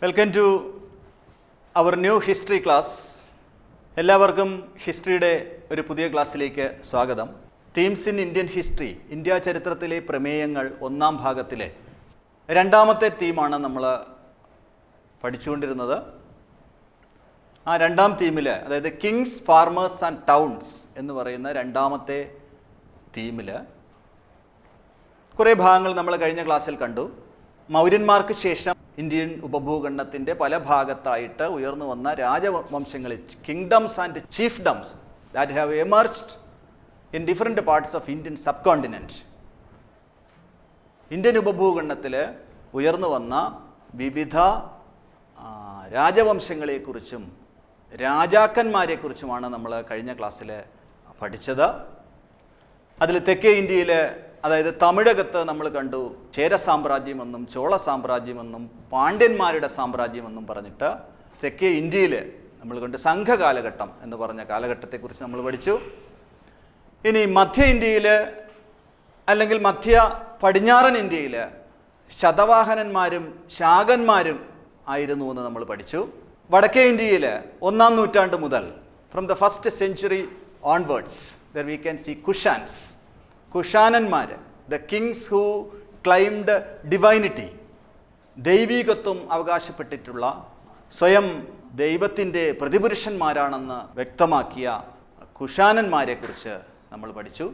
Welcome to our new history class. എല്ലാവർക്കും ഹിസ്റ്ററിയുടെ ഒരു പുതിയ ക്ലാസ്സിലേക്ക് സ്വാഗതം. Themes in Indian history, India ചരിത്രത്തിലെ പ്രമേയങ്ങൾ ഒന്നാം ഭാഗത്തിലെ രണ്ടാമത്തെ തീമാണ് നമ്മൾ പഠിച്ചുകൊണ്ടിരുന്നത്. ആ രണ്ടാം തീമിൽ, അതായത് കിങ്സ്, ഫാർമേഴ്സ് ആൻഡ് ടൗൺസ് എന്ന് പറയുന്ന രണ്ടാമത്തെ തീമിൽ കുറേ ഭാഗങ്ങൾ നമ്മൾ കഴിഞ്ഞ ക്ലാസ്സിൽ കണ്ടു. മൗര്യന്മാർക്ക് ശേഷം ഇന്ത്യൻ ഉപഭൂഖണ്ഡത്തിൻ്റെ പല ഭാഗത്തായിട്ട് ഉയർന്നു വന്ന രാജവംശങ്ങളിൽ, kingdoms and chiefdoms that have emerged in different parts of Indian subcontinent. Indian ഉപഭൂഖണ്ഡത്തിൽ ഉയർന്നു വന്ന വിവിധ രാജവംശങ്ങളെക്കുറിച്ചും രാജാക്കന്മാരെക്കുറിച്ചുമാണ് നമ്മൾ കഴിഞ്ഞ ക്ലാസ്സിൽ പഠിച്ചത്. അതിൽ തെക്കേ ഇന്ത്യയിൽ, അതായത് തമിഴകത്ത് നമ്മൾ കണ്ടു ചേര സാമ്രാജ്യമെന്നും ചോള സാമ്രാജ്യമെന്നും പാണ്ഡ്യന്മാരുടെ സാമ്രാജ്യമെന്നും പറഞ്ഞിട്ട് തെക്കേ ഇന്ത്യയിൽ നമ്മൾ കണ്ട് സംഘകാലഘട്ടം എന്ന് പറഞ്ഞ കാലഘട്ടത്തെക്കുറിച്ച് നമ്മൾ പഠിച്ചു. ഇനി മധ്യ ഇന്ത്യയിൽ അല്ലെങ്കിൽ മധ്യ പടിഞ്ഞാറൻ ഇന്ത്യയിൽ ശതവാഹനന്മാരും ശാകന്മാരും ആയിരുന്നു എന്ന് നമ്മൾ പഠിച്ചു. വടക്കേ ഇന്ത്യയിൽ 1-ാം നൂറ്റാണ്ട് മുതൽ, from the first century onwards, there we can see Kushans, കുഷാനന്മാർ, the kings who claimed divinity, ദൈവീകത്വം അവകാശപ്പെട്ടിട്ടുള്ള, സ്വയം ദൈവത്തിൻ്റെ പ്രതിപുരുഷന്മാരാണെന്ന് വ്യക്തമാക്കിയ കുഷാനന്മാരെക്കുറിച്ച് നമ്മൾ പഠിച്ചു.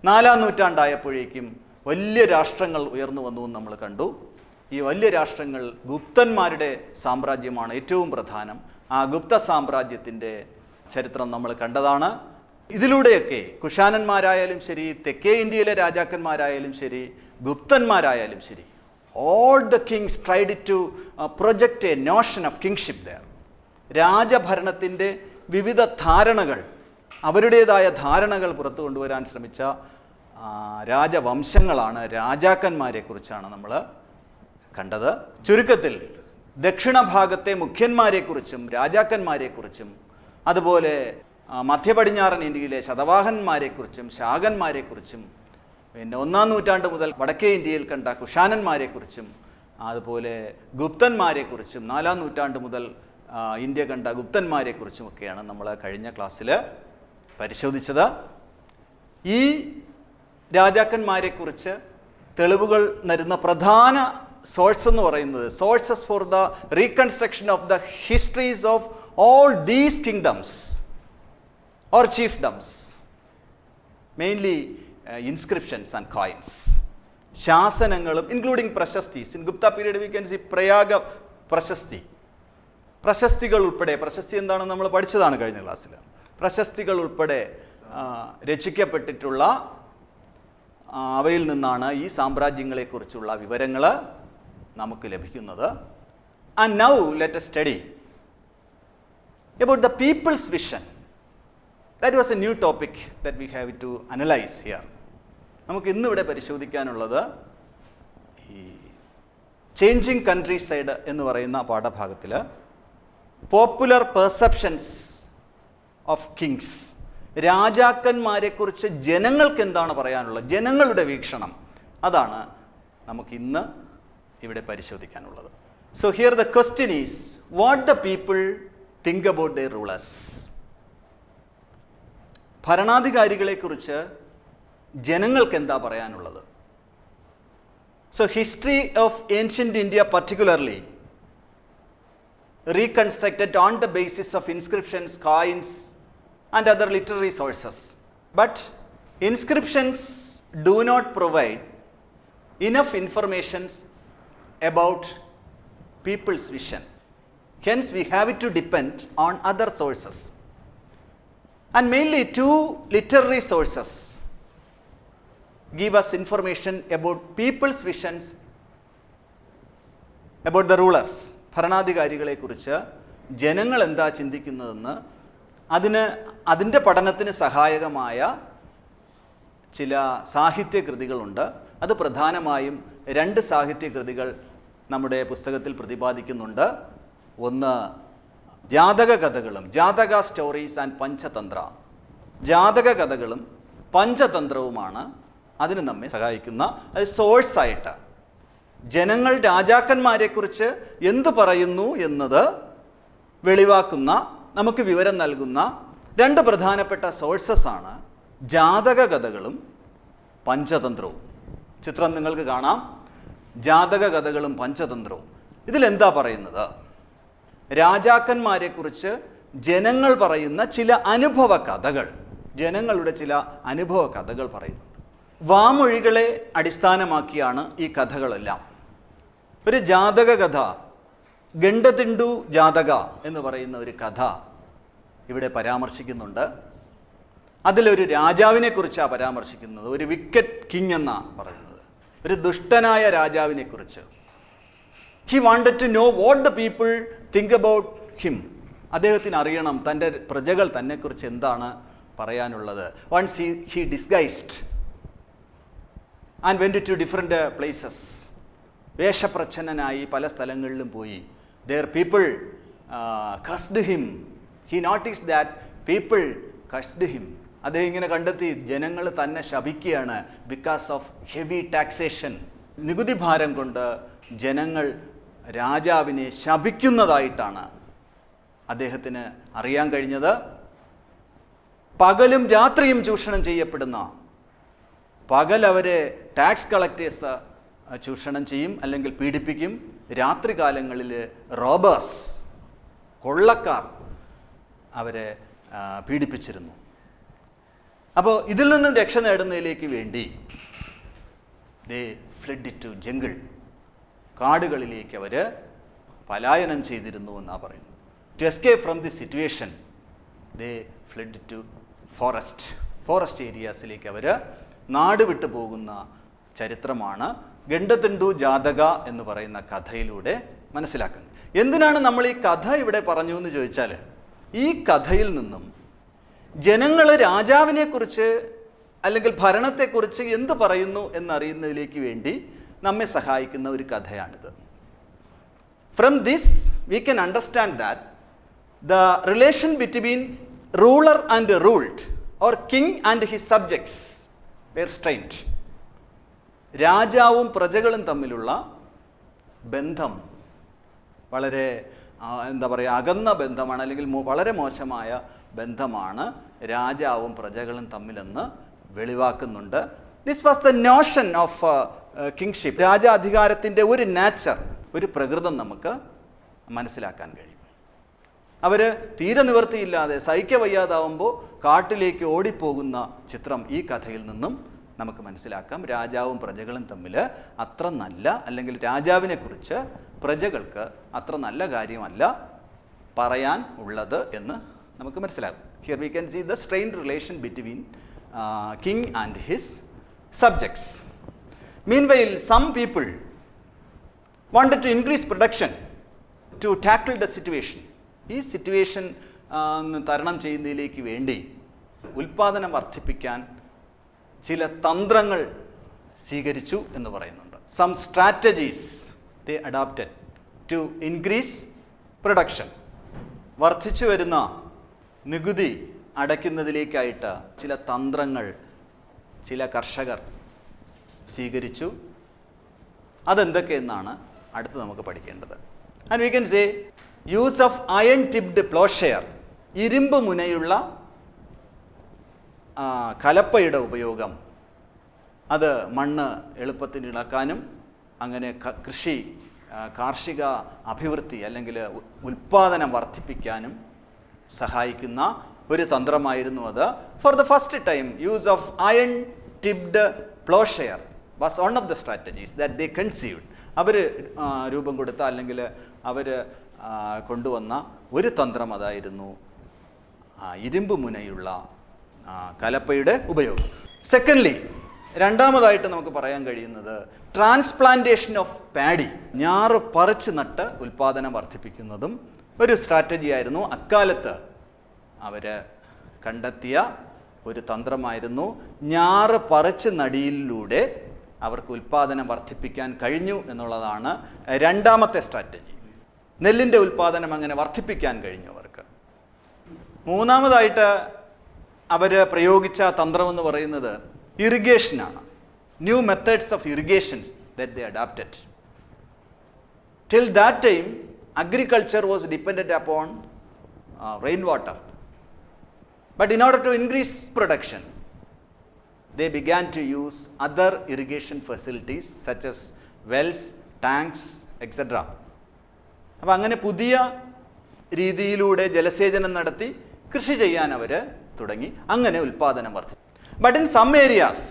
4-ാം നൂറ്റാണ്ടായപ്പോഴേക്കും വലിയ രാഷ്ട്രങ്ങൾ ഉയർന്നു വന്നു എന്ന് നമ്മൾ കണ്ടു. ഈ വലിയ രാഷ്ട്രങ്ങൾ ഗുപ്തന്മാരുടെ സാമ്രാജ്യമാണ് ഏറ്റവും പ്രധാനം. ആ ഗുപ്ത സാമ്രാജ്യത്തിൻ്റെ ചരിത്രം നമ്മൾ കണ്ടതാണ്. ഇതിലൂടെയൊക്കെ കുഷാനന്മാരായാലും ശരി, തെക്കേ ഇന്ത്യയിലെ രാജാക്കന്മാരായാലും ശരി, ഗുപ്തന്മാരായാലും ശരി, all the kings tried to project a notion of kingship there. രാജഭരണത്തിൻ്റെ വിവിധ ധാരണകൾ, അവരുടേതായ ധാരണകൾ പുറത്തു കൊണ്ടുവരാൻ ശ്രമിച്ച രാജവംശങ്ങളാണ്, രാജാക്കന്മാരെക്കുറിച്ചാണ് നമ്മൾ കണ്ടത്. ചുരുക്കത്തിൽ ദക്ഷിണ ഭാഗത്തെ മുഖ്യന്മാരെക്കുറിച്ചും രാജാക്കന്മാരെക്കുറിച്ചും, അതുപോലെ മധ്യ പടിഞ്ഞാറൻ ഇന്ത്യയിലെ ശതവാഹന്മാരെക്കുറിച്ചും ശാകന്മാരെക്കുറിച്ചും, പിന്നെ 1-ാം നൂറ്റാണ്ട് മുതൽ വടക്കേ ഇന്ത്യയിൽ കണ്ട കുഷാനന്മാരെക്കുറിച്ചും, അതുപോലെ ഗുപ്തന്മാരെക്കുറിച്ചും 4-ാം നൂറ്റാണ്ട് മുതൽ ഇന്ത്യ കണ്ട ഗുപ്തന്മാരെക്കുറിച്ചുമൊക്കെയാണ് നമ്മൾ കഴിഞ്ഞ ക്ലാസ്സിൽ പരിശോധിച്ചത്. ഈ രാജാക്കന്മാരെക്കുറിച്ച് തെളിവുകൾ നൽകുന്ന പ്രധാന സോഴ്സ് എന്ന് പറയുന്നത്, sources for the reconstruction of the histories of all these kingdoms or chiefdoms, mainly inscriptions and coins, ശാസനങ്ങളും including prashastis. In Gupta period we can see Prayaga Prashasti, പ്രശസ്തികൾ ഉൾപ്പെടെ, പ്രശസ്തി എന്താണെന്ന് നമ്മൾ പഠിച്ചതാണ് കഴിഞ്ഞ ക്ലാസ്സിൽ. പ്രശസ്തികൾ ഉൾപ്പെടെ രചിക്കപ്പെട്ടിട്ടുള്ള അവയിൽ നിന്നാണ് ഈ സാമ്രാജ്യങ്ങളെക്കുറിച്ചുള്ള വിവരങ്ങൾ നമുക്ക് ലഭിക്കുന്നത്. And now let us study about the people's vision. That was a new topic that we have to analyze here. നമുക്ക് ഇന്നിവിടെ പരിശോധിക്കാനുള്ളത് ഈ ചേഞ്ചിങ് കൺട്രി സൈഡ് എന്ന് പറയുന്ന പാഠഭാഗത്തിൽ പോപ്പുലർ പെർസെപ്ഷൻസ് ഓഫ് കിങ്സ്, രാജാക്കന്മാരെക്കുറിച്ച് ജനങ്ങൾക്ക് എന്താണ് പറയാനുള്ളത്, ജനങ്ങളുടെ വീക്ഷണം, അതാണ് നമുക്ക് ഇന്ന് ഇവിടെ പരിശോധിക്കാനുള്ളത്. So here the question is, what the people think about their rulers. ഭരണാധികാരികളെക്കുറിച്ച് ജനങ്ങൾക്ക് എന്താ പറയാനുള്ളത്? So history of ancient India particularly reconstructed on the basis of inscriptions, coins, and other literary sources. But inscriptions do not provide enough information about people's vision. Hence, we have to depend on other sources. And mainly two literary sources give us information about people's visions about the rulers. ഭരണാധികാരികളെക്കുറിച്ച് ജനങ്ങൾ എന്താ ചിന്തിക്കുന്നതെന്ന് അതിൻ്റെ പഠനത്തിന് സഹായകമായ ചില സാഹിത്യകൃതികളുണ്ട്. അത് പ്രധാനമായും 2 സാഹിത്യകൃതികൾ നമ്മുടെ പുസ്തകത്തിൽ പ്രതിപാദിക്കുന്നുണ്ട്. ഒന്ന് ജാതക കഥകളും, ജാതക സ്റ്റോറീസ് ആൻഡ് പഞ്ചതന്ത്ര. ജാതക കഥകളും പഞ്ചതന്ത്രവുമാണ് അതിന് നമ്മെ സഹായിക്കുന്ന സോഴ്സായിട്ട്. ജനങ്ങൾ രാജാക്കന്മാരെക്കുറിച്ച് എന്ത് പറയുന്നു എന്നത് വെളിവാക്കുന്ന, നമുക്ക് വിവരം നൽകുന്ന 2 പ്രധാനപ്പെട്ട സോഴ്സസാണ് ജാതക കഥകളും പഞ്ചതന്ത്രവും. ചിത്രം നിങ്ങൾക്ക് കാണാം. ജാതക കഥകളും പഞ്ചതന്ത്രവും. ഇതിലെന്താ പറയുന്നത്? രാജാക്കന്മാരെക്കുറിച്ച് ജനങ്ങൾ പറയുന്ന ചില അനുഭവ കഥകൾ, ജനങ്ങളുടെ ചില അനുഭവ കഥകൾ പറയുന്നുണ്ട്. വാമൊഴികളെ അടിസ്ഥാനമാക്കിയാണ് ഈ കഥകളെല്ലാം. ഒരു ജാതക കഥ, ഗണ്ഡതിണ്ടു ജാതക എന്ന് പറയുന്ന ഒരു കഥ ഇവിടെ പരാമർശിക്കുന്നുണ്ട്. അതിലൊരു രാജാവിനെ കുറിച്ചാണ് പരാമർശിക്കുന്നത്. ഒരു വിക്കറ്റ് കിങ് എന്നാണ് പറയുന്നത്, ഒരു ദുഷ്ടനായ രാജാവിനെ കുറിച്ച്. He wanted to know what the people think about him. അദ്ദേഹത്തിന് അറിയണം തൻ്റെ പ്രജകൾ തന്നെക്കുറിച്ച് എന്താണ് പറയാനുള്ളത്. Once he disguised and went to different places. വേഷപ്രച്ഛന്നനായി പല സ്ഥലങ്ങളിലും പോയി. There people cursed him. He notice that people cursed him. അദ്ദേഹം ഇങ്ങനെ കണ്ടെത്തി ജനങ്ങൾ തന്നെ ശപിക്കുകയാണ്. Because of heavy taxation. നികുതി ഭാരം കൊണ്ട് ജനങ്ങൾ രാജാവിനെ ശപിക്കുന്നതായിട്ടാണ് അദ്ദേഹത്തിന് അറിയാൻ കഴിഞ്ഞത്. പകലും രാത്രിയും ചൂഷണം ചെയ്യപ്പെടുന്ന, പകൽ അവരെ ടാക്സ് കളക്ടേഴ്സ് ചൂഷണം ചെയ്യും അല്ലെങ്കിൽ പീഡിപ്പിക്കും. രാത്രികാലങ്ങളിൽ റോബേഴ്സ്, കൊള്ളക്കാർ അവരെ പീഡിപ്പിച്ചിരുന്നു. അപ്പോൾ ഇതിൽ നിന്നും രക്ഷ നേടുന്നതിലേക്ക് വേണ്ടി ദേ ഫ്ലഡ് ടു ജംഗിൾ. കാടുകളിലേക്ക് അവർ പലായനം ചെയ്തിരുന്നു എന്നാണ് പറയുന്നത്. To escape from the situation they fled to forest ഏരിയാസിലേക്ക് അവർ നാട് വിട്ടു പോകുന്ന ചരിത്രമാണ് ഗണ്ഡതിണ്ടു ജാതക എന്ന് പറയുന്ന കഥയിലൂടെ മനസ്സിലാക്കുന്നത്. എന്തിനാണ് നമ്മൾ ഈ കഥ ഇവിടെ പറഞ്ഞു എന്ന് ചോദിച്ചാൽ, ഈ കഥയിൽ നിന്നും ജനങ്ങൾ രാജാവിനെക്കുറിച്ച് അല്ലെങ്കിൽ ഭരണത്തെക്കുറിച്ച് എന്ത് പറയുന്നു എന്നറിയുന്നതിലേക്ക് വേണ്ടി നമ്മെ സഹായിക്കുന്ന ഒരു കഥയാണിത്. From this we can understand that the relation between ruler and ruled or king and his subjects were strained. രാജാവും പ്രജകളും തമ്മിലുള്ള ബന്ധം വളരെ എന്താ പറയുക, അകന്ന ബന്ധമാണ്, അല്ലെങ്കിൽ വളരെ മോശമായ ബന്ധമാണ് രാജാവും പ്രജകളും തമ്മിലെന്ന് വെളിവാക്കുന്നുണ്ട്. This was the notion of kingship. രാജാധികാരത്തിൻ്റെ ഒരു നാച്ചർ, ഒരു പ്രകൃതം നമുക്ക് മനസ്സിലാക്കാൻ കഴിയും. അവർ തീരെ നിവൃത്തിയില്ലാതെ സഹിക്കവയ്യാതാവുമ്പോൾ കാട്ടിലേക്ക് ഓടിപ്പോകുന്ന ചിത്രം ഈ കഥയിൽ നിന്നും നമുക്ക് മനസ്സിലാക്കാം. രാജാവും പ്രജകളും തമ്മിൽ അത്ര നല്ല, അല്ലെങ്കിൽ രാജാവിനെക്കുറിച്ച് പ്രജകൾക്ക് അത്ര നല്ല കാര്യമല്ല പറയാൻ ഉള്ളത് എന്ന് നമുക്ക് മനസ്സിലാകും. Here we can see the strained relation between king and his subjects. Meanwhile some people wanted to increase production to tackle the situation. ഈ സിറ്റുവേഷൻ തരണം ചെയ്യുന്നതിലേക്ക് വേണ്ടി ഉൽപ്പാദനം വർദ്ധിപ്പിക്കാൻ ചില തന്ത്രങ്ങൾ സ്വീകരിച്ചു എന്ന് പറയുന്നുണ്ട്. Some strategies they adopted to increase production. വർദ്ധിച്ചു വരുന്ന നികുതി അടയ്ക്കുന്നതിലേക്കായിട്ട് ചില തന്ത്രങ്ങൾ ചില കർഷകർ സ്വീകരിച്ചു. അതെന്തൊക്കെയെന്നാണ് അടുത്ത് നമുക്ക് പഠിക്കേണ്ടത്. And we can say use of iron tipped ploughshare. ഇരുമ്പ് മുനയുള്ള കലപ്പയുടെ ഉപയോഗം. അത് മണ്ണ് എളുപ്പത്തിന് ഇളക്കാനും അങ്ങനെ കൃഷി കാർഷിക അഭിവൃദ്ധി അല്ലെങ്കിൽ ഉൽപ്പാദനം വർദ്ധിപ്പിക്കാനും സഹായിക്കുന്ന ഒരു തന്ത്രമായിരുന്നു അത്. For the first time use of iron tipped ploughshare was one of the strategies that they conceived. അവർ രൂപം കൊടുത്ത അല്ലെങ്കിൽ അവർ കൊണ്ടുവന്ന ഒരു തന്ത്രം അതായിരുന്നു ഇരുമ്പ് മുനയുള്ള കലപ്പയുടെ ഉപയോഗം. സെക്കൻഡ്ലി, രണ്ടാമതായിട്ട് നമുക്ക് പറയാൻ കഴിയുന്നത് ട്രാൻസ്പ്ലാന്റേഷൻ ഓഫ് പാഡി, ഞാറ് പറിച്ച് നട്ട് ഉൽപ്പാദനം വർദ്ധിപ്പിക്കുന്നതും ഒരു സ്ട്രാറ്റജി ആയിരുന്നു. അക്കാലത്ത് അവർ കണ്ടെത്തിയ ഒരു തന്ത്രമായിരുന്നു. ഞാറ് പറിച്ച് നടിയിലൂടെ അവർക്ക് ഉൽപ്പാദനം വർദ്ധിപ്പിക്കാൻ കഴിഞ്ഞു എന്നുള്ളതാണ് രണ്ടാമത്തെ സ്ട്രാറ്റജി. നെല്ലിൻ്റെ ഉൽപ്പാദനം അങ്ങനെ വർദ്ധിപ്പിക്കാൻ കഴിഞ്ഞു അവർക്ക്. മൂന്നാമതായിട്ട് അവർ പ്രയോഗിച്ച തന്ത്രമെന്ന് പറയുന്നത് ഇറിഗേഷനാണ്. New methods of irrigations that they adapted. Till that time agriculture was dependent upon rainwater. But in order to increase production, they began to use other irrigation facilities such as wells, tanks, etc. അപ്പോൾ അങ്ങനെ പുതിയ രീതിയിലൂടെ ജലസേചനം നടത്തി കൃഷി ചെയ്യാൻ അവർ തുടങ്ങി. അങ്ങനെ ഉൽപ്പാദനം വർദ്ധിച്ചു. But in some areas,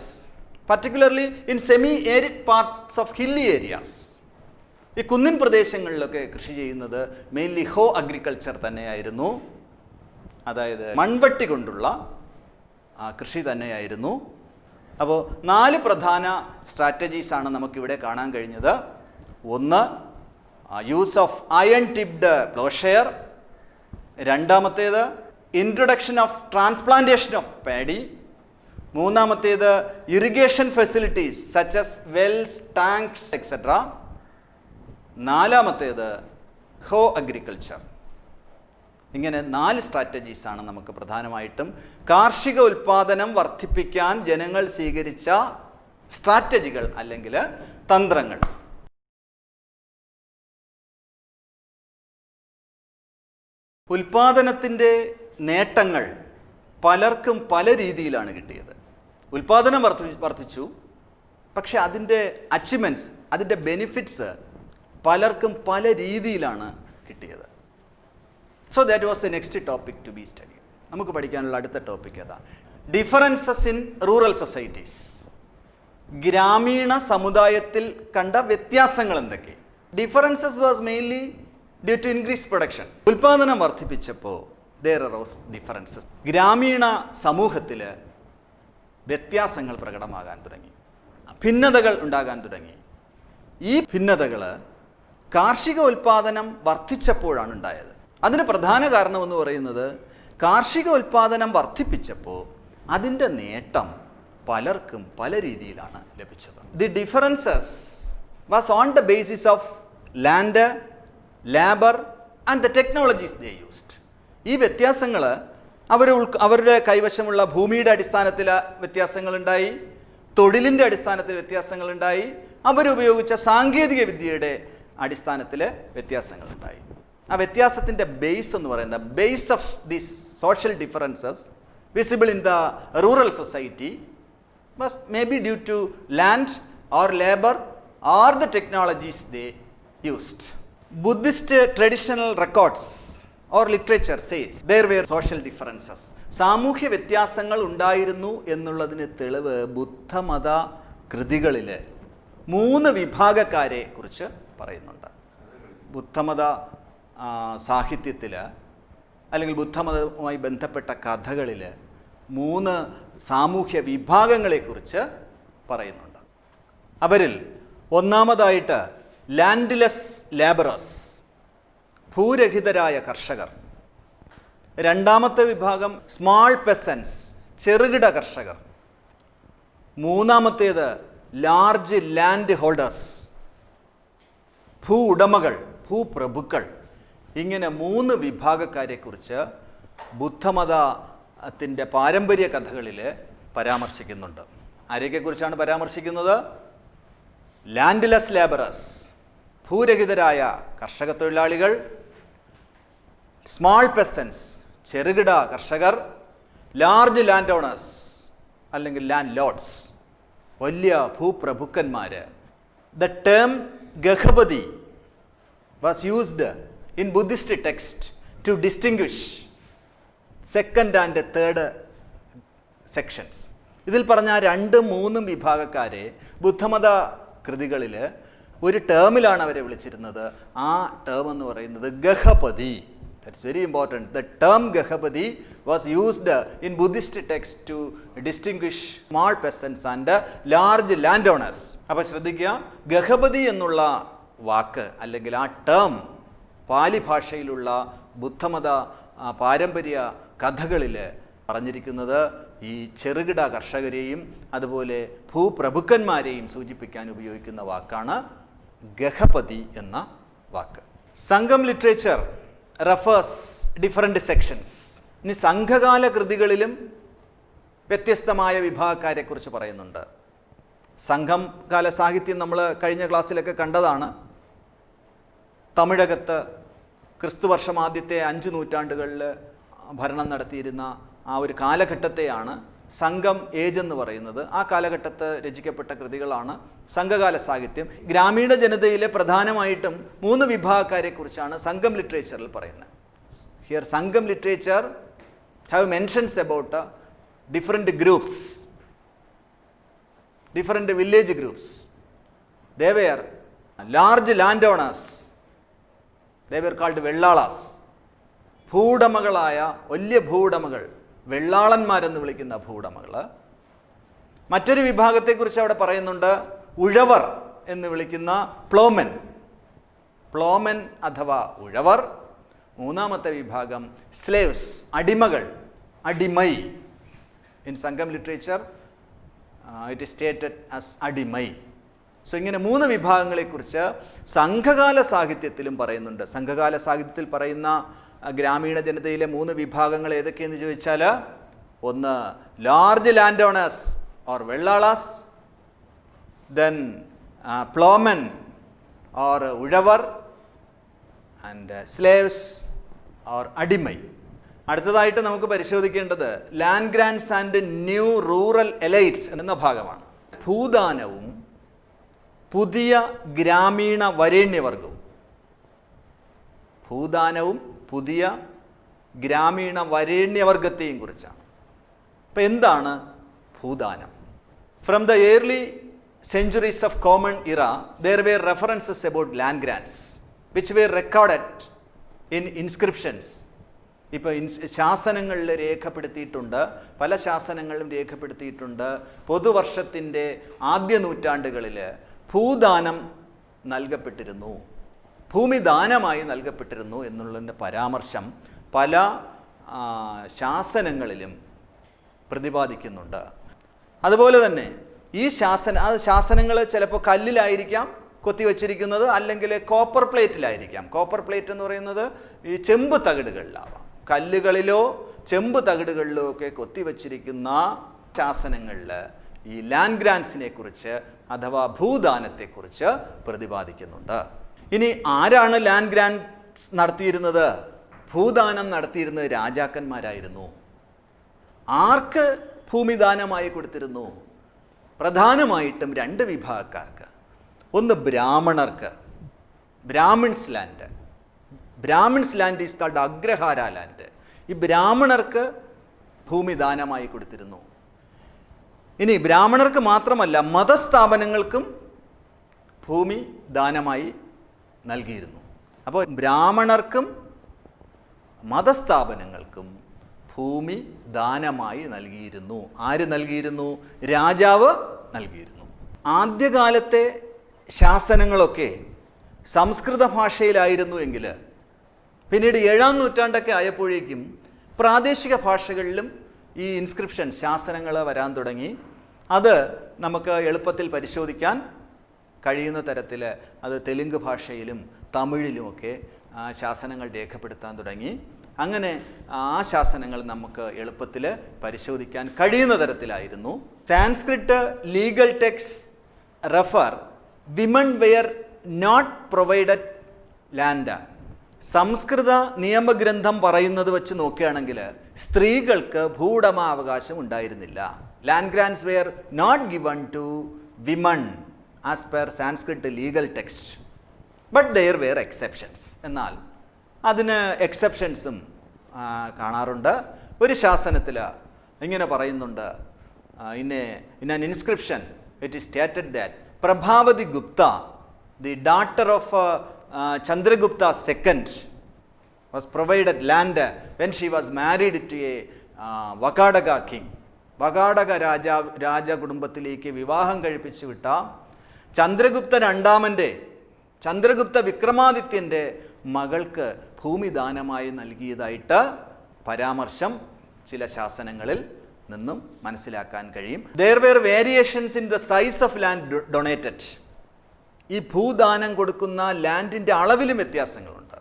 particularly in semi arid parts of hilly areas, ഈ കുന്നിൻ പ്രദേശങ്ങളിലൊക്കെ കൃഷി ചെയ്യുന്നത് മെയിൻലി ഹോ അഗ്രികൾച്ചർ തന്നെയായിരുന്നു. അതായത് മൺവെട്ടി കൊണ്ടുള്ള കൃഷി തന്നെയായിരുന്നു. അപ്പോൾ 4 പ്രധാന സ്ട്രാറ്റജീസാണ് നമുക്കിവിടെ കാണാൻ കഴിഞ്ഞത്. ഒന്ന്, use of iron tipped ploughshare. രണ്ടാമത്തേത് introduction of transplantation of paddy. മൂന്നാമത്തേത് irrigation facilities such as wells, tanks, etcetera. നാലാമത്തേത് ഹോ അഗ്രികൾച്ചർ. ഇങ്ങനെ 4 സ്ട്രാറ്റജീസാണ് നമുക്ക് പ്രധാനമായിട്ടും കാർഷിക ഉൽപ്പാദനം വർദ്ധിപ്പിക്കാൻ ജനങ്ങൾ സ്വീകരിച്ച സ്ട്രാറ്റജികൾ അല്ലെങ്കിൽ തന്ത്രങ്ങൾ. ഉൽപ്പാദനത്തിൻ്റെ നേട്ടങ്ങൾ പലർക്കും പല രീതിയിലാണ് കിട്ടിയത്. ഉൽപ്പാദനം വർദ്ധിച്ചു, പക്ഷെ അതിൻ്റെ അച്ചീവ്മെൻറ്റ്സ്, അതിൻ്റെ ബെനിഫിറ്റ്സ് പലർക്കും പല രീതിയിലാണ് കിട്ടിയത്. So that was the next topic to be study. നമുക്ക് പഠിക്കാനുള്ള അടുത്ത ടോപ്പിക് ഏതാ? Differences in rural societies. ഗ്രാമീണ സമുദായത്തിൽ കണ്ട വ്യത്യാസങ്ങൾ എന്തൊക്കെ? Differences was mainly due to increase production. ഉൽപ്പാദനം വർദ്ധിപ്പിച്ചപ്പോൾ there arose differences. ഗ്രാമീണ സമൂഹത്തിൽ വ്യത്യാസങ്ങൾ പ്രകടമാകാൻ തുടങ്ങി, ഭിന്നതകൾ ഉണ്ടാകാൻ തുടങ്ങി. ഈ ഭിന്നതകൾ കാർഷിക ഉൽപ്പാദനം വർദ്ധിച്ചപ്പോഴാണ് ഉണ്ടായത്. അതിന് പ്രധാന കാരണമെന്ന് പറയുന്നത് കാർഷിക ഉൽപ്പാദനം വർദ്ധിപ്പിച്ചപ്പോൾ അതിൻ്റെ നേട്ടം പലർക്കും പല രീതിയിലാണ് ലഭിച്ചത്. The differences was on the basis of land, labour and the technologies they used. ഈ വ്യത്യാസങ്ങൾ അവരുടെ കൈവശമുള്ള ഭൂമിയുടെ അടിസ്ഥാനത്തിൽ വ്യത്യാസങ്ങളുണ്ടായി, തൊഴിലിൻ്റെ അടിസ്ഥാനത്തിൽ വ്യത്യാസങ്ങളുണ്ടായി, അവരുപയോഗിച്ച സാങ്കേതിക വിദ്യയുടെ അടിസ്ഥാനത്തിൽ വ്യത്യാസങ്ങളുണ്ടായി. ആ വ്യത്യാസത്തിൻ്റെ ബേസ് എന്ന് പറയുന്നത്, base of this social differences visible in the rural society was may be due to land or labour or the technologies they used. Buddhist traditional records or literature says there were social differences. സാമൂഹ്യ വ്യത്യാസങ്ങൾ ഉണ്ടായിരുന്നു എന്നുള്ളതിന് തെളിവ് ബുദ്ധമത കൃതികളിൽ 3 വിഭാഗക്കാരെ കുറിച്ച് പറയുന്നുണ്ട്. ബുദ്ധമത സാഹിത്യത്തിൽ അല്ലെങ്കിൽ ബുദ്ധമതവുമായി ബന്ധപ്പെട്ട കഥകളിൽ 3 സാമൂഹ്യ വിഭാഗങ്ങളെക്കുറിച്ച് പറയുന്നുണ്ട്. അവരിൽ ഒന്നാമതായിട്ട് ലാൻഡ്ലെസ് ലേബറേഴ്സ്, ഭൂരഹിതരായ കർഷകർ. രണ്ടാമത്തെ വിഭാഗം സ്മാൾ പെസൻസ്, ചെറുകിട കർഷകർ. മൂന്നാമത്തേത് ലാർജ് ലാൻഡ് ഹോൾഡേഴ്സ്, ഭൂ ഉടമകൾ, ഭൂപ്രഭുക്കൾ. ഇങ്ങനെ 3 വിഭാഗക്കാരെക്കുറിച്ച് ബുദ്ധമതത്തിൻ്റെ പാരമ്പര്യ കഥകളിൽ പരാമർശിക്കുന്നുണ്ട്. ആരെയൊക്കെക്കുറിച്ചാണ് പരാമർശിക്കുന്നത്? ലാൻഡ്ലെസ് ലേബറേഴ്സ്, ഭൂരഹിതരായ കർഷക തൊഴിലാളികൾ, സ്മാൾ പെസൻസ്, ചെറുകിട കർഷകർ, ലാർജ് ലാൻഡ് ഓണേഴ്സ് അല്ലെങ്കിൽ ലാൻഡ് ലോഡ്സ്, വലിയ ഭൂപ്രഭുക്കന്മാർ. The term gahapati was used in Buddhist text to distinguish second and third sections. ഇതിൽ പറഞ്ഞ 2-3 വിഭാഗക്കാരെ ബുദ്ധമത കൃതികളിൽ ഒരു ടേമിലാണ് അവരെ വിളിച്ചിരുന്നത്. ആ ടേം എന്ന് പറയുന്നത് gahapati. That's very important. The term Gahapati was used in Buddhist text to distinguish small peasants and large landowners. അപ്പോൾ ശ്രദ്ധിക്കുക, ഗഹപതി എന്നുള്ള വാക്ക് അല്ലെങ്കിൽ ആ ടേം പാലി ഭാഷയിലുള്ള ബുദ്ധമത പാരമ്പര്യ കഥകളിൽ പറഞ്ഞിരിക്കുന്നത് ഈ ചെറുകിട കർഷകരെയും അതുപോലെ ഭൂപ്രഭുക്കന്മാരെയും സൂചിപ്പിക്കാൻ ഉപയോഗിക്കുന്ന വാക്കാണ് ഗഹപതി എന്ന വാക്ക്. സംഘം ലിറ്ററേച്ചർ റെഫേഴ്സ് ഡിഫറെൻ്റ് സെക്ഷൻസ്. ഇനി സംഘകാല കൃതികളിലും വ്യത്യസ്തമായ വിഭാഗക്കാരെക്കുറിച്ച് പറയുന്നുണ്ട്. സംഘം കാല സാഹിത്യം നമ്മൾ കഴിഞ്ഞ ക്ലാസ്സിലൊക്കെ കണ്ടതാണ്. തമിഴകത്ത് ക്രിസ്തുവർഷം ആദ്യത്തെ 5 നൂറ്റാണ്ടുകളിൽ ഭരണം നടത്തിയിരുന്ന ആ ഒരു കാലഘട്ടത്തെയാണ് സംഘം ഏജ് എന്ന് പറയുന്നത്. ആ കാലഘട്ടത്ത് രചിക്കപ്പെട്ട കൃതികളാണ് സംഘകാല സാഹിത്യം. ഗ്രാമീണ ജനതയിലെ പ്രധാനമായിട്ടും 3 വിഭാഗക്കാരെക്കുറിച്ചാണ് സംഘം ലിറ്ററേച്ചറിൽ പറയുന്നത്. Here Sangam literature have mentions about different groups, different village groups. They were large land owners, they were called Vellalas. ഭൂവുടമകളായ വലിയ ഭൂവുടമകൾ, വെള്ളാളന്മാരെന്ന് വിളിക്കുന്ന ഭൂവുടമകൾ. മറ്റൊരു വിഭാഗത്തെക്കുറിച്ച് അവിടെ പറയുന്നുണ്ട്, ഉഴവർ എന്ന് വിളിക്കുന്ന പ്ലോമൻ, പ്ലോമൻ അഥവാ ഉഴവർ. 3ാമത്തെ വിഭാഗം സ്ലേവ്സ്, അടിമകൾ, അടിമൈ. In Sangam literature it is stated as അടിമൈ. സോ ഇങ്ങനെ 3 വിഭാഗങ്ങളെക്കുറിച്ച് സംഘകാല സാഹിത്യത്തിലും പറയുന്നുണ്ട്. സംഘകാല സാഹിത്യത്തിൽ പറയുന്ന ഗ്രാമീണ ജനതയിലെ 3 വിഭാഗങ്ങൾ ഏതൊക്കെയെന്ന് ചോദിച്ചാൽ, ഒന്ന് large land owners or Vellalas, then ploughman or ഉഴവർ, ആൻഡ് സ്ലേവ്സ് ഓർ അടിമൈ. അടുത്തതായിട്ട് നമുക്ക് പരിശോധിക്കേണ്ടത് land grants and new rural elites എന്ന ഭാഗമാണ്. ഭൂദാനവും പുതിയ ഗ്രാമീണ വരേണ്യവർഗവും. ഭൂദാനവും പുതിയ ഗ്രാമീണ വരേണ്യവർഗത്തെയും കുറിച്ചാണ്. അപ്പം എന്താണ് ഭൂദാനം? From the early centuries of common era there were references about land grants which were recorded in inscriptions. ഇപ്പോൾ ശാസനങ്ങളിൽ രേഖപ്പെടുത്തിയിട്ടുണ്ട്, പല ശാസനങ്ങളിലും രേഖപ്പെടുത്തിയിട്ടുണ്ട്. പൊതുവർഷത്തിൻ്റെ ആദ്യ നൂറ്റാണ്ടുകളിൽ ഭൂദാനം നൽകപ്പെട്ടിരുന്നു, ഭൂമി ദാനമായി നൽകപ്പെട്ടിരുന്നു എന്നുള്ളതിൻ്റെ പരാമർശം പല ശാസനങ്ങളിലും പ്രതിപാദിക്കുന്നുണ്ട്. അതുപോലെ തന്നെ ഈ ശാസനങ്ങൾ ചിലപ്പോൾ കല്ലിലായിരിക്കാം കൊത്തിവെച്ചിരിക്കുന്നത്, അല്ലെങ്കിൽ കോപ്പർ പ്ലേറ്റിലായിരിക്കാം. കോപ്പർ പ്ലേറ്റ് എന്ന് പറയുന്നത് ഈ ചെമ്പ് തകിടുകളിലാവാം. കല്ലുകളിലോ ചെമ്പ് തകിടുകളിലോ ഒക്കെ കൊത്തിവെച്ചിരിക്കുന്ന ശാസനങ്ങളിൽ ഈ ലാൻഡ് ഗ്രാൻസിനെ കുറിച്ച് അഥവാ ഭൂദാനത്തെക്കുറിച്ച് പ്രതിപാദിക്കുന്നുണ്ട്. ഇനി ആരാണ് ലാൻഡ് ഗ്രാൻസ് നടത്തിയിരുന്നത്? ഭൂദാനം നടത്തിയിരുന്നത് രാജാക്കന്മാരായിരുന്നു. ആർക്ക് ഭൂമിദാനമായി കൊടുത്തിരുന്നു? പ്രധാനമായിട്ടും 2 വിഭാഗക്കാർക്ക്. ഒന്ന് ബ്രാഹ്മണർക്ക്, Brahmins land. Brahmins land is called Agrahara land. ഈ ബ്രാഹ്മണർക്ക് ഭൂമിദാനമായി കൊടുത്തിരുന്നു. ഇനി ബ്രാഹ്മണർക്ക് മാത്രമല്ല, മതസ്ഥാപനങ്ങൾക്കും ഭൂമി ദാനമായി നൽകിയിരുന്നു. അപ്പോൾ ബ്രാഹ്മണർക്കും മതസ്ഥാപനങ്ങൾക്കും ഭൂമി ദാനമായി നൽകിയിരുന്നു. ആര് നൽകിയിരുന്നു? രാജാവ് നൽകിയിരുന്നു. ആദ്യകാലത്തെ ശാസനങ്ങളൊക്കെ സംസ്കൃത ഭാഷയിലായിരുന്നു എങ്കിൽ പിന്നീട് 7ാം നൂറ്റാണ്ടൊക്കെ ആയപ്പോഴേക്കും പ്രാദേശിക ഭാഷകളിലും ഈ ഇൻസ്ക്രിപ്ഷൻ ശാസനങ്ങൾ വരാൻ തുടങ്ങി. അത് നമുക്ക് എളുപ്പത്തിൽ പരിശോധിക്കാൻ കഴിയുന്ന തരത്തിൽ അത് തെലുങ്ക് ഭാഷയിലും തമിഴിലുമൊക്കെ ശാസനങ്ങൾ രേഖപ്പെടുത്താൻ തുടങ്ങി. അങ്ങനെ ആ ശാസനങ്ങൾ നമുക്ക് എളുപ്പത്തിൽ പരിശോധിക്കാൻ കഴിയുന്ന തരത്തിലായിരുന്നു. Sanskrit legal text refer women were not provided land. സംസ്കൃത നിയമഗ്രന്ഥം പറയുന്നത് വെച്ച് നോക്കുകയാണെങ്കിൽ സ്ത്രീകൾക്ക് ഭൂവുടമാവകാശം ഉണ്ടായിരുന്നില്ല. Land grants were not given to women as per Sanskrit legal text. But there were exceptions. എന്നാൽ അതിന് എക്സെപ്ഷൻസും കാണാറുണ്ട്. ഒരു ശാസനത്തിൽ ഇങ്ങനെ പറയുന്നുണ്ട്, in an inscription it is stated that Prabhavati Gupta, the daughter of Chandragupta second, was provided land when she was married to a Vakadaga king. വകാടക രാജകുടുംബത്തിലേക്ക് വിവാഹം കഴിപ്പിച്ചു വിട്ട ചന്ദ്രഗുപ്ത രണ്ടാമൻ്റെ, ചന്ദ്രഗുപ്ത വിക്രമാദിത്യൻ്റെ മകൾക്ക് ഭൂമി ദാനമായി നൽകിയതായിട്ട് പരാമർശം ചില ശാസനങ്ങളിൽ നിന്നും മനസ്സിലാക്കാൻ കഴിയും. There were variations in the size of land donated. ഈ ഭൂദാനം കൊടുക്കുന്ന ലാൻഡിൻ്റെ അളവിലും വ്യത്യാസങ്ങളുണ്ട്.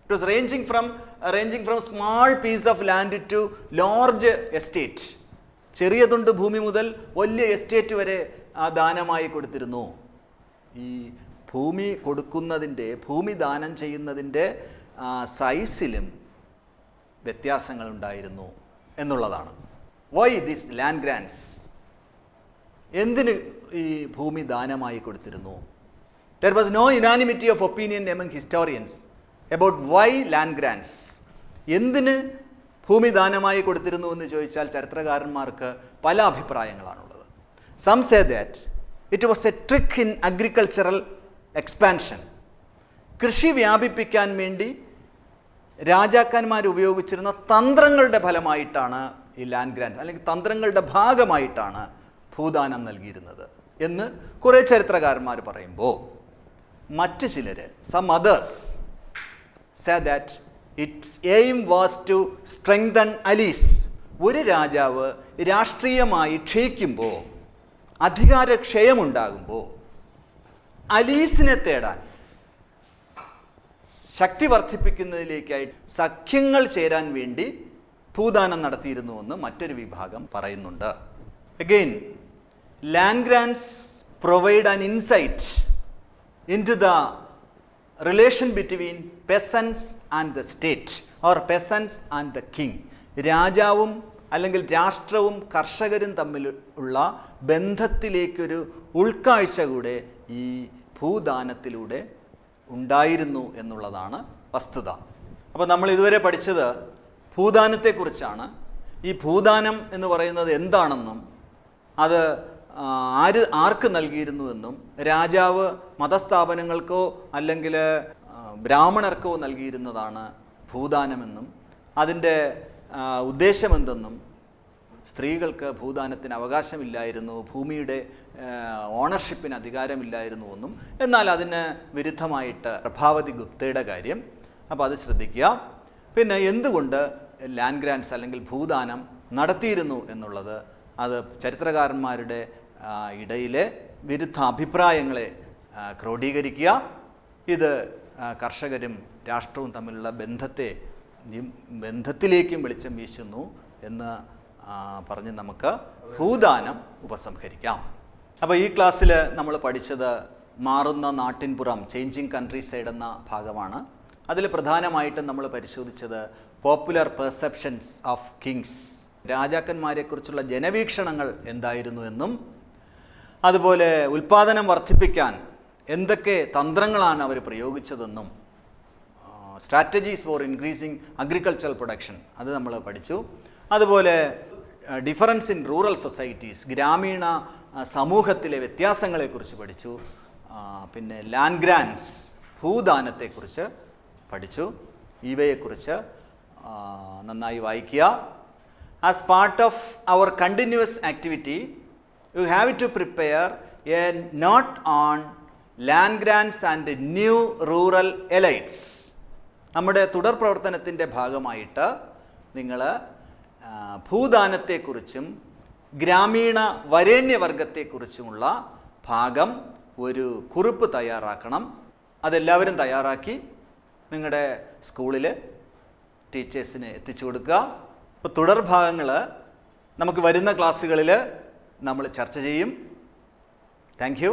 It was ranging from small piece of land to large estate. ചെറിയ തുണ്ട് ഭൂമി മുതൽ വലിയ എസ്റ്റേറ്റ് വരെ ദാനമായി കൊടുത്തിരുന്നു. ഈ ഭൂമി കൊടുക്കുന്നതിൻ്റെ, ഭൂമി ദാനം ചെയ്യുന്നതിൻ്റെ സൈസിലും വ്യത്യാസങ്ങളുണ്ടായിരുന്നു എന്നുള്ളതാണ്. Why this land grants? എന്തിന് ഈ ഭൂമി ദാനമായി കൊടുത്തിരുന്നു? There was no unanimity of opinion among historians about why land grants. എന്തിന് ഭൂമി ദാനമായി കൊടുത്തിരുന്നു എന്ന് ചോദിച്ചാൽ ചരിത്രകാരന്മാർക്ക് പല അഭിപ്രായങ്ങളാണുള്ളത്. Some say that it was a trick in agricultural expansion. കൃഷി വ്യാപിപ്പിക്കാൻ വേണ്ടി രാജാക്കന്മാർ ഉപയോഗിച്ചിരുന്ന തന്ത്രങ്ങളുടെ ഫലമായിട്ടാണ് ഈ ലാൻഡ് ഗ്രാൻസ്, അല്ലെങ്കിൽ തന്ത്രങ്ങളുടെ ഭാഗമായിട്ടാണ് ഭൂദാനം നൽകിയിരുന്നത് എന്ന് കുറേ ചരിത്രകാരന്മാർ പറയുമ്പോൾ, മറ്റ് ചിലർ, some others say that its aim was to strengthen allies. ഒരു രാജാവ് രാഷ്ട്രീയമായി ക്ഷയിക്കുമ്പോൾ, അധികാരക്ഷയമുണ്ടാകുമ്പോൾ അലീസിനെ തേടാൻ, ശക്തി വർദ്ധിപ്പിക്കുന്നതിലേക്കായി സഖ്യങ്ങൾ ചേരാൻ വേണ്ടി ഭൂദാനം നടത്തിയിരുന്നുവെന്ന് മറ്റൊരു വിഭാഗം പറയുന്നുണ്ട്. Again, land grants provide an insight into the relation between peasants and the state or peasants and the king. രാജാവും അല്ലെങ്കിൽ രാഷ്ട്രവും കർഷകരും തമ്മിലുള്ള ബന്ധത്തിലേക്കൊരു ഉൾക്കാഴ്ച കൂടെ ഈ ഭൂദാനത്തിലൂടെ ഉണ്ടായിരുന്നു എന്നുള്ളതാണ് വസ്തുത. അപ്പോൾ നമ്മൾ ഇതുവരെ പഠിച്ചത് ഭൂദാനത്തെക്കുറിച്ചാണ്. ഈ ഭൂദാനം എന്ന് പറയുന്നത് എന്താണെന്നും അത് ആർക്ക് നൽകിയിരുന്നുവെന്നും, രാജാവ് മതസ്ഥാപനങ്ങൾക്കോ അല്ലെങ്കിൽ ബ്രാഹ്മണർക്കോ നൽകിയിരുന്നതാണ് ഭൂദാനമെന്നും, അതിൻ്റെ ഉദ്ദേശമെന്തെന്നും, സ്ത്രീകൾക്ക് ഭൂദാനത്തിന് അവകാശമില്ലായിരുന്നു, ഭൂമിയുടെ ഓണർഷിപ്പിന് അധികാരമില്ലായിരുന്നുവെന്നും, എന്നാൽ അതിന് വിരുദ്ധമായിട്ട് പ്രഭാവതി ഗുപ്തയുടെ കാര്യം. അപ്പോൾ അത് ശ്രദ്ധിക്കുക. പിന്നെ എന്തുകൊണ്ട് ലാൻഡ് ഗ്രാൻസ് അല്ലെങ്കിൽ ഭൂദാനം നടത്തിയിരുന്നു എന്നുള്ളത്, അത് ചരിത്രകാരന്മാരുടെ ഇടയിലെ വിരുദ്ധ അഭിപ്രായങ്ങളെ ക്രോഡീകരിക്കുക. ഇത് കർഷകരും രാഷ്ട്രവും തമ്മിലുള്ള ബന്ധത്തിലേക്കും വെളിച്ചം വീശുന്നു എന്ന് പറഞ്ഞ് നമുക്ക് ഭൂദാനം ഉപസംഹരിക്കാം. അപ്പോൾ ഈ ക്ലാസ്സിൽ നമ്മൾ പഠിച്ചത് മാറുന്ന നാട്ടിൻപുറം, ചേഞ്ചിങ് കൺട്രി സൈഡ് എന്ന ഭാഗമാണ്. അതിൽ പ്രധാനമായിട്ടും നമ്മൾ പരിശോധിച്ചത് പോപ്പുലർ പെർസെപ്ഷൻസ് ഓഫ് കിങ്സ്, രാജാക്കന്മാരെക്കുറിച്ചുള്ള ജനവീക്ഷണങ്ങൾ എന്തായിരുന്നു എന്നും, അതുപോലെ ഉൽപ്പാദനം വർദ്ധിപ്പിക്കാൻ എന്തൊക്കെ തന്ത്രങ്ങളാണ് അവർ പ്രയോഗിച്ചതെന്നും, strategies for increasing agricultural production, അത് നമ്മൾ പഠിച്ചു. അതുപോലെ ഡിഫറൻസ് ഇൻ റൂറൽ സൊസൈറ്റീസ്, ഗ്രാമീണ സമൂഹത്തിലെ വ്യത്യാസങ്ങളെക്കുറിച്ച് പഠിച്ചു. പിന്നെ ലാൻഡ് ഗ്രാൻസ്, ഭൂദാനത്തെക്കുറിച്ച് പഠിച്ചു. ഇവയെക്കുറിച്ച് നന്നായി വായിക്കുക. As part of our continuous activity, you have to prepare a note on land grants and new rural elites. നമ്മുടെ തുടർ പ്രവർത്തനത്തിൻ്റെ ഭാഗമായിട്ട് നിങ്ങൾ ഭൂദാനത്തെക്കുറിച്ചും ഗ്രാമീണ വരേണ്യവർഗത്തെക്കുറിച്ചുമുള്ള ഭാഗം ഒരു കുറിപ്പ് തയ്യാറാക്കണം. അതെല്ലാവരും തയ്യാറാക്കി നിങ്ങളുടെ സ്കൂളിൽ ടീച്ചേഴ്സിന് എത്തിച്ചു കൊടുക്കുക. അപ്പോൾ തുടർഭാഗങ്ങൾ നമുക്ക് വരുന്ന ക്ലാസ്സുകളിൽ നമ്മൾ ചർച്ച ചെയ്യും. Thank you.